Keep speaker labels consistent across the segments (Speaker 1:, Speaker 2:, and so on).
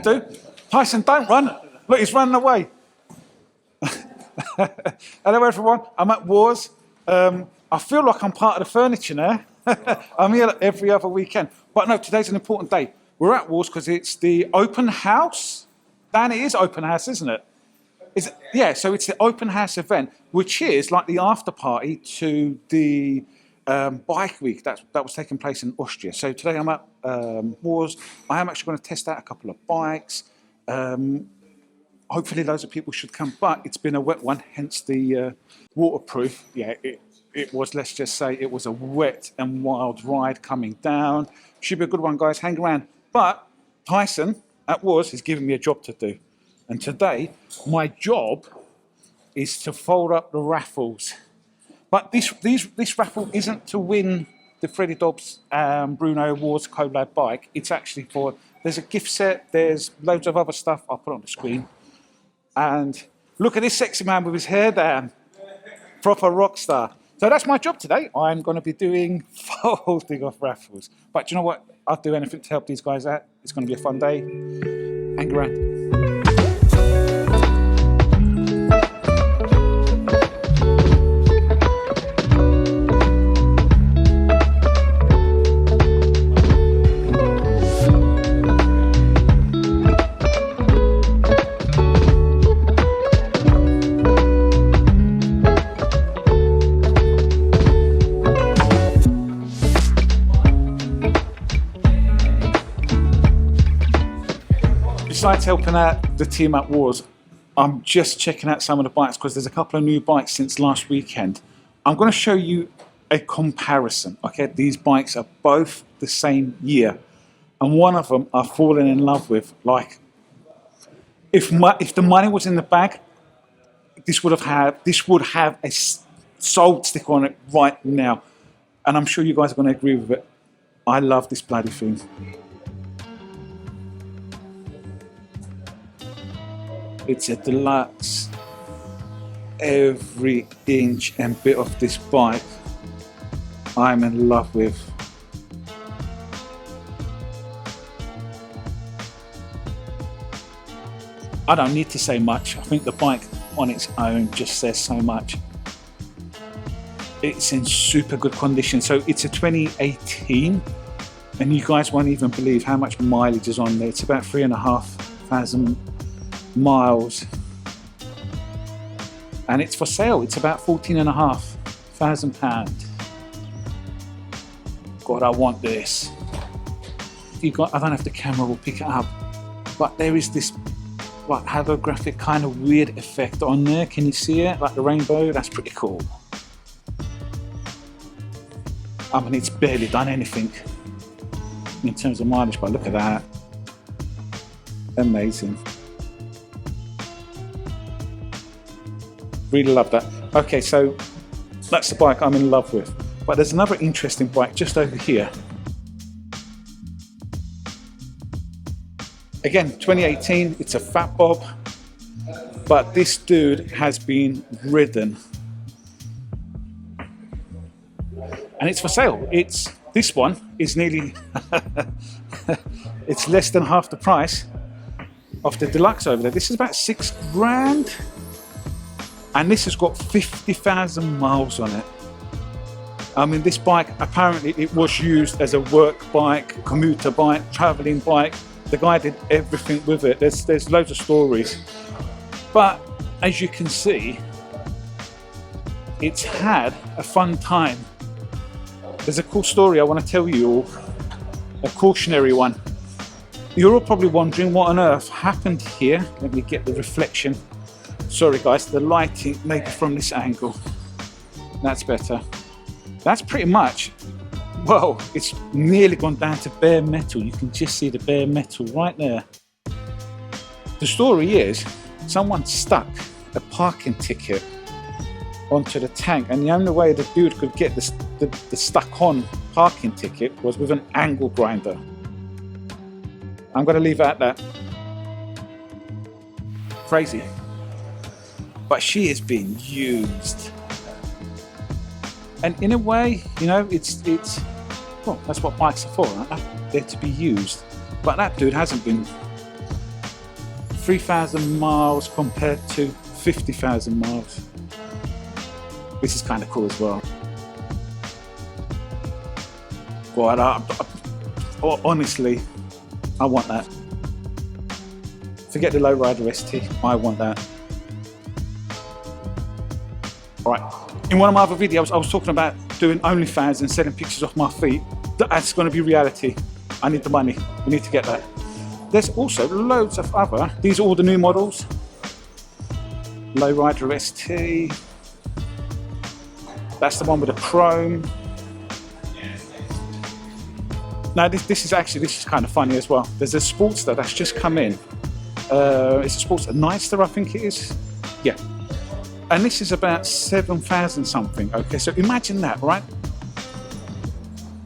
Speaker 1: do. Tyson, don't run. Look, he's running away. Hello, everyone. I'm at Warr's. I feel like I'm part of the furniture now. I'm here every other weekend. But no, today's an important day. We're at Warr's because it's the open house. Dan, it is open house, isn't it? Yeah, so it's the open house event, which is like the after party to the bike week that was taking place in Austria. So today I'm at Warr's. I am actually going to test out a couple of bikes. Hopefully loads of people should come, but it's been a wet one, hence the waterproof. Yeah, it was, let's just say, it was a wet and wild ride coming down. Should be a good one, guys. Hang around. But Tyson at Warr's is giving me a job to do. And today, my job is to fold up the raffles. But this raffle isn't to win the Freddie Dobbs Bruno Warr's collab bike. It's actually for, there's a gift set, there's loads of other stuff. I'll put it on the screen. And look at this sexy man with his hair down. Proper rock star. So that's my job today. I'm going to be doing folding off raffles. But do you know what? I'll do anything to help these guys out. It's going to be a fun day. Hang around. Besides helping out the team at Warr's, I'm just checking out some of the bikes because there's a couple of new bikes since last weekend. I'm going to show you a comparison. Okay, these bikes are both the same year, and one of them I've fallen in love with. Like, if the money was in the bag, this would have a sold sticker on it right now, and I'm sure you guys are going to agree with it. I love this bloody thing. It's a deluxe. Every inch and bit of this bike I'm in love with. I don't need to say much. I think the bike on its own just says so much. It's in super good condition. So it's a 2018, and you guys won't even believe how much mileage is on there. It's about 3,500 miles, and it's for sale. It's about £14,500. God, I want this. I don't know if the camera will pick it up, but there is this like holographic kind of weird effect on there. Can you see it? Like the rainbow? That's pretty cool. I mean, it's barely done anything in terms of mileage, but look at that. Amazing. Really love that. Okay, so that's the bike I'm in love with. But there's another interesting bike just over here. Again, 2018, it's a Fat Bob, but this dude has been ridden. And it's for sale. This one is nearly, it's less than half the price of the deluxe over there. This is about £6,000. And this has got 50,000 miles on it. I mean, this bike, apparently it was used as a work bike, commuter bike, traveling bike. The guy did everything with it. There's loads of stories. But as you can see, it's had a fun time. There's a cool story I want to tell you all, a cautionary one. You're all probably wondering what on earth happened here. Let me get the reflection. Sorry guys, the lighting, maybe from this angle. That's better. That's pretty much, well, it's nearly gone down to bare metal. You can just see the bare metal right there. The story is, someone stuck a parking ticket onto the tank, and the only way the dude could get the stuck on parking ticket was with an angle grinder. I'm going to leave it at that. Crazy. But she is being used. And in a way, you know, it's well, that's what bikes are for, right? They're to be used. But that dude hasn't been 3,000 miles compared to 50,000 miles. This is kind of cool as well. God, honestly, I want that. Forget the lowrider ST, I want that. Right, in one of my other videos, I was talking about doing OnlyFans and selling pictures off my feet. That's going to be reality. I need the money, we need to get that. There's also loads of other, these are all the new models. Lowrider ST. That's the one with the chrome. Now this is kind of funny as well. There's a Sportster that's just come in. It's a Sportster, Nightster I think it is. Yeah. And this is about 7,000 something. Okay, so imagine that, right?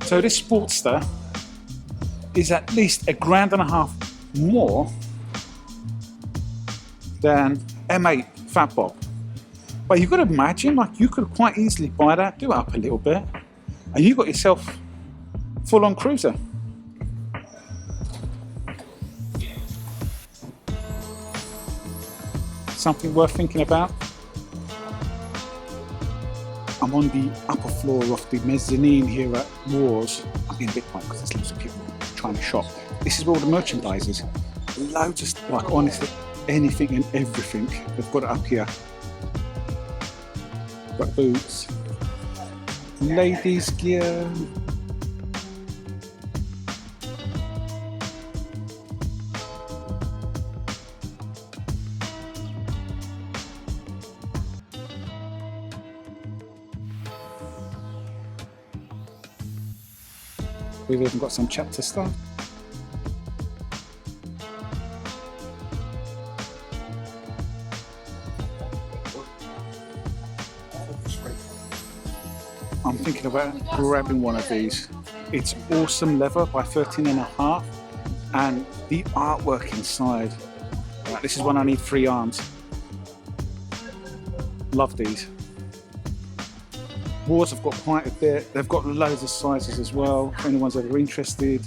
Speaker 1: So this Sportster is at least $1,500 more than M8 Fat Bob. But you've got to imagine, like, you could quite easily buy that, do it up a little bit, and you got yourself full-on cruiser. Something worth thinking about. I'm on the upper floor of the mezzanine here at Warr's. I'm being a bit quiet because there's lots of people trying to shop. This is where all the merchandise is. Loads of stuff, like honestly, anything and everything. They've got it up here. Got boots, ladies' gear. We've even got some chapter stuff. I'm thinking about grabbing one of these. It's awesome leather by 13.5, and the artwork inside. Right, this is one I need 3 arms. Love these. Warrs have got quite a bit. They've got loads of sizes as well, if anyone's ever interested.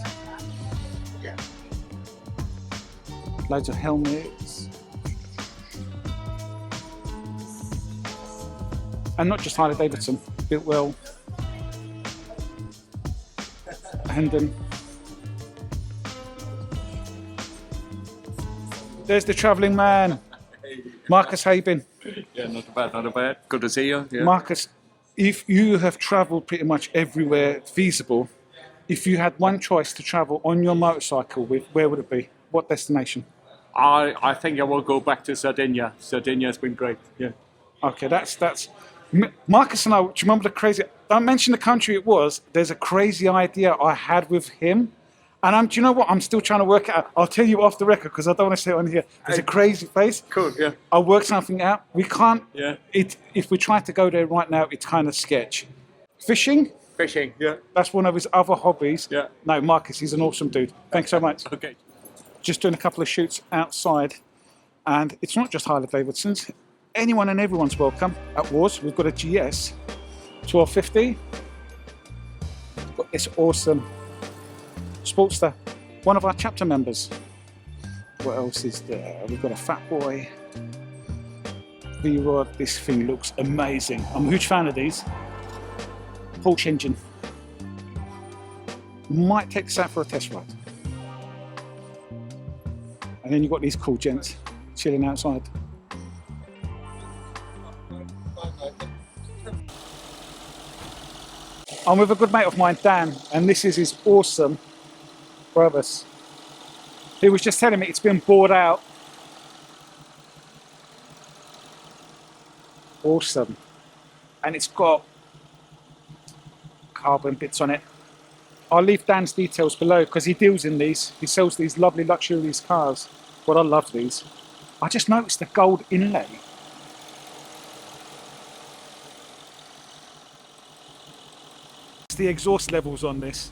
Speaker 1: Loads of helmets. And not just Harley Davidson, built well. Hendon. There's the travelling man, Marcus Haben.
Speaker 2: Yeah, not bad, not bad. Good to see you. Yeah.
Speaker 1: Marcus, if you have travelled pretty much everywhere feasible, if you had one choice to travel on your motorcycle with, where would it be? What destination?
Speaker 2: I think I will go back to Sardinia. Sardinia has been great. Yeah.
Speaker 1: Okay, that's Marcus and I. Do you remember the crazy? Don't mention the country it was. There's a crazy idea I had with him, and do you know what? I'm still trying to work it out. I'll tell you off the record because I don't want to say it on here. There's a crazy place.
Speaker 2: Cool. Yeah.
Speaker 1: I'll work something out. We can't.
Speaker 2: Yeah.
Speaker 1: If we try to go there right now, it's kind of sketch. Fishing.
Speaker 2: Fishing. Yeah.
Speaker 1: That's one of his other hobbies.
Speaker 2: Yeah.
Speaker 1: No, Marcus, he's an awesome dude. Thanks so much.
Speaker 2: Okay.
Speaker 1: Just doing a couple of shoots outside, and it's not just Harley Davidson's. Anyone and everyone's welcome at Warr's. We've got a GS 1250. We've got this awesome Sportster, one of our chapter members. What else is there? We've got a Fat Boy V-Rod. This thing looks amazing. I'm a huge fan of these. Porsche engine. Might take this out for a test ride. And then you've got these cool gents chilling outside. I'm with a good mate of mine, Dan, and this is his awesome Brabus. He was just telling me it's been bored out. Awesome. And it's got carbon bits on it. I'll leave Dan's details below because he deals in these. He sells these lovely luxurious cars. But I love these. I just noticed the gold inlay. It's the exhaust levels on this.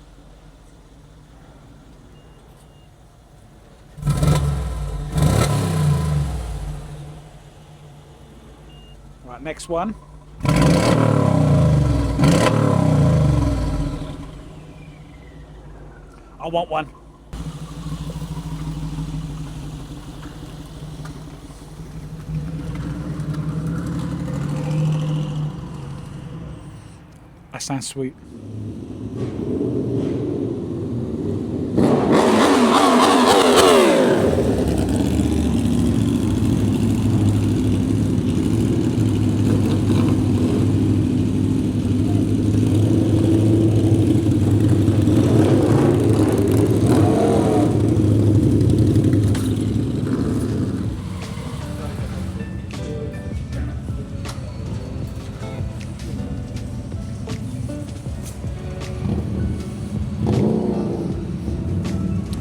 Speaker 1: Right, next one. I want one. That sounds sweet.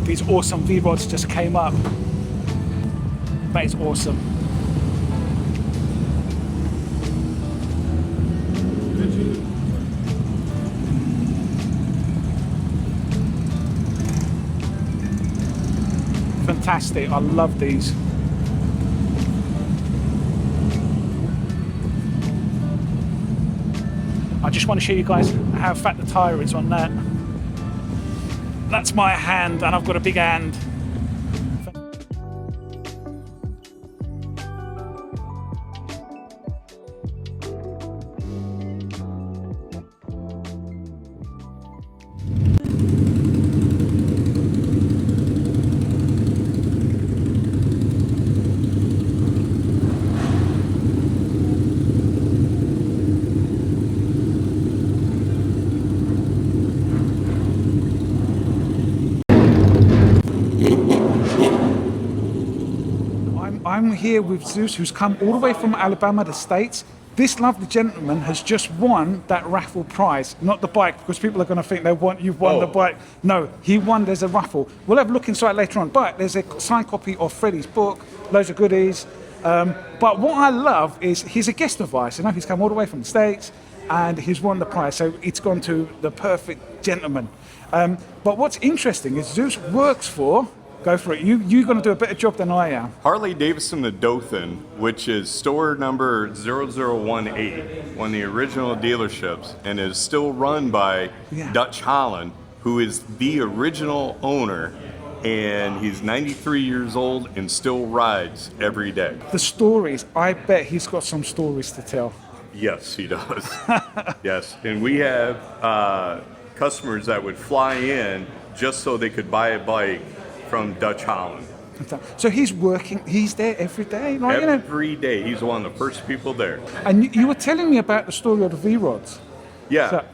Speaker 1: These awesome V-rods just came up. That is awesome. Fantastic, I love these. I just want to show you guys how fat the tyre is on that. That's my hand, and I've got a big hand. I'm here with Zeus, who's come all the way from Alabama, the States. This lovely gentleman has just won that raffle prize, not the bike, because people are going to think you've won the bike. No, he won. There's a raffle. We'll have a look inside later on, but there's a signed copy of Freddie's book, loads of goodies. But what I love is he's a guest of ours. You know, he's come all the way from the States, and he's won the prize, so it's gone to the perfect gentleman. But what's interesting is Zeus works for. Go for it. You're going to do a better job than I am.
Speaker 3: Harley Davidson the Dothan, which is store number 0018, one of the original dealerships, and is still run by Dutch Holland, who is the original owner, and he's 93 years old and still rides every day.
Speaker 1: The stories, I bet he's got some stories to tell.
Speaker 3: Yes, he does. Yes, and we have customers that would fly in just so they could buy a bike from Dutch Holland.
Speaker 1: So he's working, he's there every day? Like,
Speaker 3: every day. He's one of the first people there.
Speaker 1: And you were telling me about the story of the V-Rods.
Speaker 3: Yeah,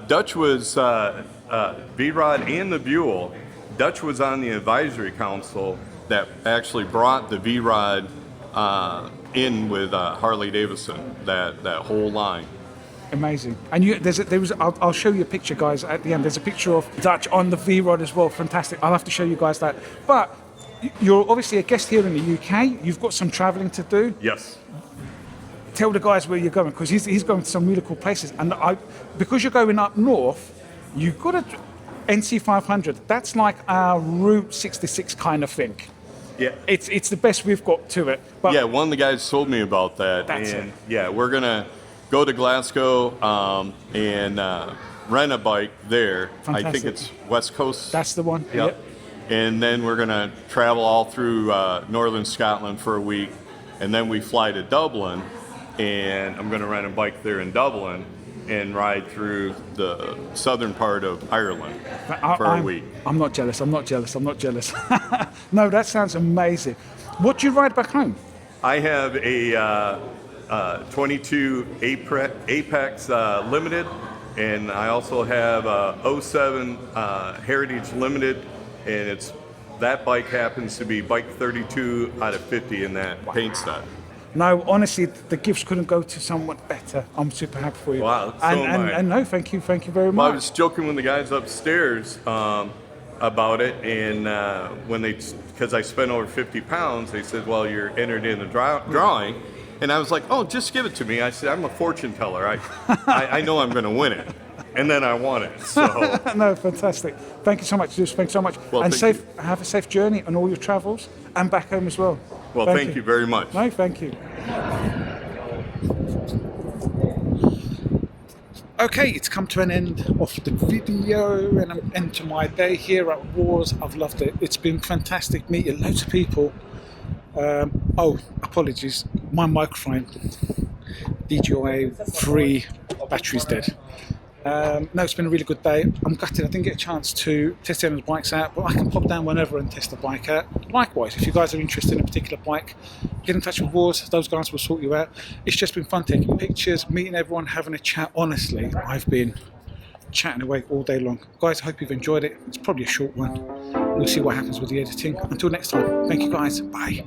Speaker 3: Dutch was V-Rod and the Buell. Dutch was on the advisory council that actually brought the V-Rod in with Harley Davidson, that whole line.
Speaker 1: Amazing. And I'll show you a picture, guys, at the end. There's a picture of Dutch on the V-Rod as well. Fantastic. I'll have to show you guys that. But you're obviously a guest here in the UK. You've got some traveling to do.
Speaker 3: Yes.
Speaker 1: Tell the guys where you're going, because he's going to some really cool places. And because you're going up north, you've got a NC 500. That's like our Route 66 kind of thing.
Speaker 3: Yeah.
Speaker 1: It's the best we've got to it. But
Speaker 3: yeah, one of the guys told me about that.
Speaker 1: That's it.
Speaker 3: Yeah, we're going to go to Glasgow and rent a bike there.
Speaker 1: Fantastic.
Speaker 3: I think it's West Coast.
Speaker 1: That's the one.
Speaker 3: Yep. And then we're going to travel all through northern Scotland for a week. And then we fly to Dublin. And I'm going to rent a bike there in Dublin and ride through the southern part of Ireland for a week.
Speaker 1: I'm not jealous. No, that sounds amazing. What do you ride back home?
Speaker 3: I have a 22 Apex Limited, and I also have a 07 Heritage Limited, and that bike happens to be bike 32 out of 50 in that paint set.
Speaker 1: No, honestly, the gifts couldn't go to someone better. I'm super happy for you.
Speaker 3: Wow,
Speaker 1: and no, thank you very much.
Speaker 3: Well, I was joking with the guys upstairs about it, and because I spent over 50 pounds, they said, well, you're entered in the drawing. And I was like, oh, just give it to me. I said, I'm a fortune teller. I know I'm going to win it. And then I won it. So
Speaker 1: no, fantastic. Thank you so much, Zeus. Thanks so much.
Speaker 3: Well,
Speaker 1: and have a safe journey on all your travels and back home as well.
Speaker 3: Well, thank you very much.
Speaker 1: No, thank you. Okay, it's come to an end of the video, and I'm into my day here at Warr's. I've loved it. It's been fantastic meeting loads of people. Oh, apologies. My microphone, DJI 3 battery's dead. No, it's been a really good day. I'm gutted I didn't get a chance to test any of the bikes out, but I can pop down whenever and test the bike out. Likewise, if you guys are interested in a particular bike, get in touch with Warr. Those guys will sort you out. It's just been fun taking pictures, meeting everyone, having a chat. Honestly, I've been chatting away all day long. Guys, I hope you've enjoyed it. It's probably a short one. We'll see what happens with the editing. Until next time, thank you guys. Bye.